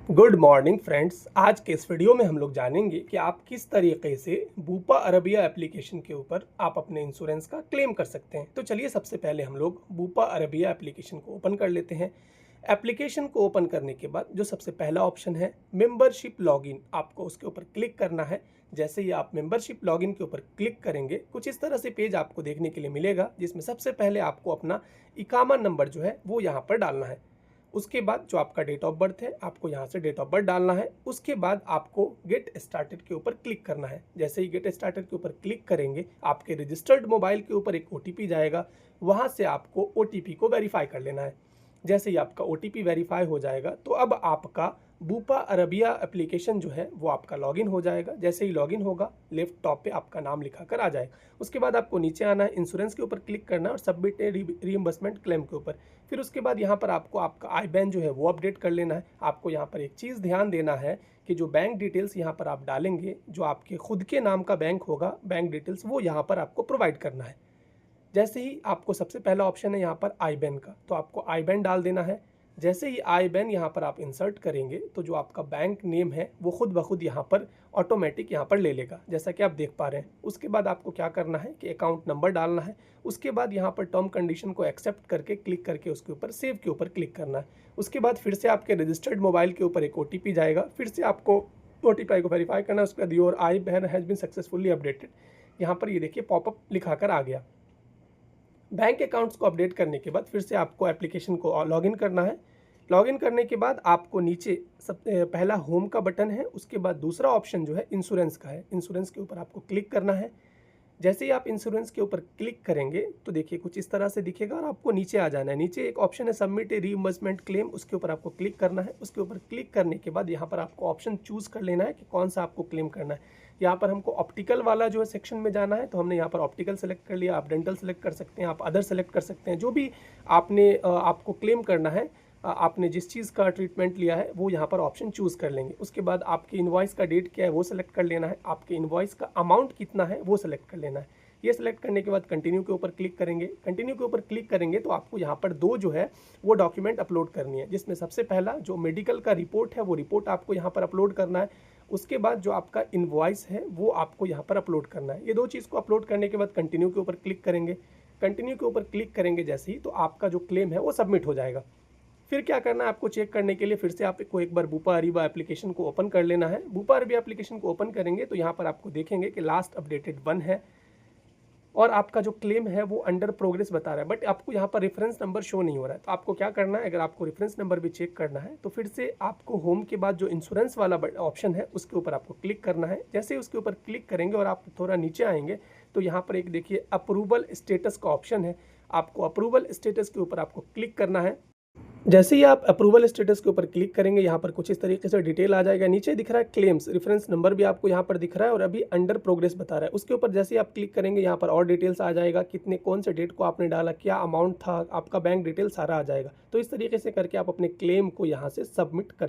Good morning friends. आज के इस वीडियो में हम लोग जानेंगे कि आप किस तरीके से बूपा अरबिया एप्लीकेशन के ऊपर आप अपने इंश्योरेंस का क्लेम कर सकते हैं। तो चलिए सबसे पहले हम लोग बूपा अरबिया एप्लीकेशन को ओपन कर लेते हैं। एप्लीकेशन को ओपन करने के बाद जो सबसे पहला ऑप्शन है मेंबरशिप लॉगिन, आपको उसके ऊपर क्लिक करना है। जैसे ही आप मेंबरशिप लॉगिन के ऊपर क्लिक करेंगे कुछ इस तरह से पेज आपको देखने के लिए मिलेगा, जिसमें सबसे पहले आपको अपना इकामा नंबर जो है वो यहाँ पर डालना है। उसके बाद जो आपका डेट ऑफ बर्थ है आपको यहाँ से डेट ऑफ बर्थ डालना है। उसके बाद आपको गेट स्टार्टेड के ऊपर क्लिक करना है। जैसे ही गेट स्टार्टेड के ऊपर क्लिक करेंगे आपके रजिस्टर्ड मोबाइल के ऊपर एक OTP जाएगा, वहाँ से आपको OTP को वेरीफाई कर लेना है। जैसे ही आपका OTP वेरीफाई हो जाएगा तो अब आपका बूपा अरबिया एप्लीकेशन जो है वो आपका लॉगिन हो जाएगा। जैसे ही लॉगिन होगा लेफ्ट टॉप पे आपका नाम लिखा कर आ जाएगा। उसके बाद आपको नीचे आना है, इंश्योरेंस के ऊपर क्लिक करना है और सबमिट ए रीइंबर्समेंट क्लेम के ऊपर। फिर उसके बाद यहाँ पर आपको आपका IBAN जो है वो अपडेट कर लेना है। आपको यहाँ पर एक चीज़ ध्यान देना है कि जो बैंक डिटेल्स यहाँ पर आप डालेंगे, जो आपके खुद के नाम का बैंक होगा, बैंक डिटेल्स वो यहाँ पर आपको प्रोवाइड करना है। जैसे ही आपको सबसे पहला ऑप्शन है यहाँ पर IBAN का, तो आपको IBAN डाल देना है। जैसे ही IBAN यहाँ पर आप इंसर्ट करेंगे तो जो आपका बैंक नेम है वो खुद ब खुद यहाँ पर ऑटोमेटिक यहाँ पर ले लेगा, जैसा कि आप देख पा रहे हैं। उसके बाद आपको क्या करना है कि अकाउंट नंबर डालना है। उसके बाद यहाँ पर टर्म कंडीशन को एक्सेप्ट करके क्लिक करके उसके ऊपर सेव के ऊपर क्लिक करना है। उसके बाद फिर से आपके रजिस्टर्ड मोबाइल के ऊपर एक OTP जाएगा, फिर से आपको OTP को वेरीफाई करना है। उसके बाद your IBAN has been successfully updated, यहाँ पर ये देखिए पॉपअप लिखा कर आ गया। बैंक अकाउंट्स को अपडेट करने के बाद फिर से आपको एप्लीकेशन को लॉगिन करना है। लॉगिन करने के बाद आपको नीचे सब पहला होम का बटन है, उसके बाद दूसरा ऑप्शन जो है इंश्योरेंस का है। इंश्योरेंस के ऊपर आपको क्लिक करना है। जैसे ही आप इंश्योरेंस के ऊपर क्लिक करेंगे तो देखिए कुछ इस तरह से दिखेगा और आपको नीचे आ जाना है। नीचे एक ऑप्शन है सबमिट ए रीइंबर्समेंट क्लेम, उसके ऊपर आपको क्लिक करना है। उसके ऊपर क्लिक करने के बाद यहाँ पर आपको ऑप्शन चूज़ कर लेना है कि कौन सा आपको क्लेम करना है। यहाँ पर हमको ऑप्टिकल वाला जो है सेक्शन में जाना है, तो हमने यहाँ पर ऑप्टिकल सेलेक्ट कर लिया। आप डेंटल सेलेक्ट कर सकते हैं, आप अदर सेलेक्ट कर सकते हैं। जो भी आपको क्लेम करना है, आपने जिस चीज़ का ट्रीटमेंट लिया है वो यहाँ पर ऑप्शन चूज़ कर लेंगे। उसके बाद आपके इनवॉइस का डेट क्या है वो सेलेक्ट कर लेना है। आपके इनवॉइस का अमाउंट कितना है वो सेलेक्ट कर लेना है। ये सेलेक्ट करने के बाद कंटिन्यू के ऊपर क्लिक करेंगे। कंटिन्यू के ऊपर क्लिक करेंगे तो आपको यहाँ पर दो जो है वो डॉक्यूमेंट अपलोड करनी है, जिसमें सबसे पहला जो मेडिकल का रिपोर्ट है वो रिपोर्ट आपको यहाँ पर अपलोड करना है। उसके बाद जो आपका इनवॉइस है वो आपको यहाँ पर अपलोड करना है। ये दो चीज़ को अपलोड करने के बाद कंटिन्यू के ऊपर क्लिक करेंगे। कंटिन्यू के ऊपर क्लिक करेंगे जैसे ही, तो आपका जो क्लेम है वो सबमिट हो जाएगा। फिर क्या करना है आपको चेक करने के लिए फिर से आपको एक बार बूपा अरबिया एप्लीकेशन को ओपन कर लेना है। बूपा अरबिया एप्लीकेशन को ओपन करेंगे तो यहाँ पर आपको देखेंगे कि लास्ट अपडेटेड 1 है और आपका जो क्लेम है वो अंडर प्रोग्रेस बता रहा है, बट आपको यहाँ पर रेफरेंस नंबर शो नहीं हो रहा है। तो आपको क्या करना है, अगर आपको रेफरेंस नंबर भी चेक करना है तो फिर से आपको होम के बाद जो इंश्योरेंस वाला ऑप्शन है उसके ऊपर आपको क्लिक करना है। जैसे ही उसके ऊपर क्लिक करेंगे और आप थोड़ा नीचे आएंगे तो यहाँ पर एक देखिए अप्रूवल स्टेटस का ऑप्शन है। आपको अप्रूवल स्टेटस के ऊपर आपको क्लिक करना है। जैसे ही आप अप्रूवल स्टेटस के ऊपर क्लिक करेंगे यहाँ पर कुछ इस तरीके से डिटेल आ जाएगा। नीचे दिख रहा है क्लेम्स, रेफरेंस नंबर भी आपको यहाँ पर दिख रहा है और अभी अंडर प्रोग्रेस बता रहा है। उसके ऊपर जैसे ही आप क्लिक करेंगे यहाँ पर और डिटेल्स आ जाएगा, कितने कौन से डेट को आपने डाला, क्या अमाउंट था, आपका बैंक डिटेल सारा आ जाएगा। तो इस तरीके से करके आप अपने क्लेम को यहाँ से सबमिट कर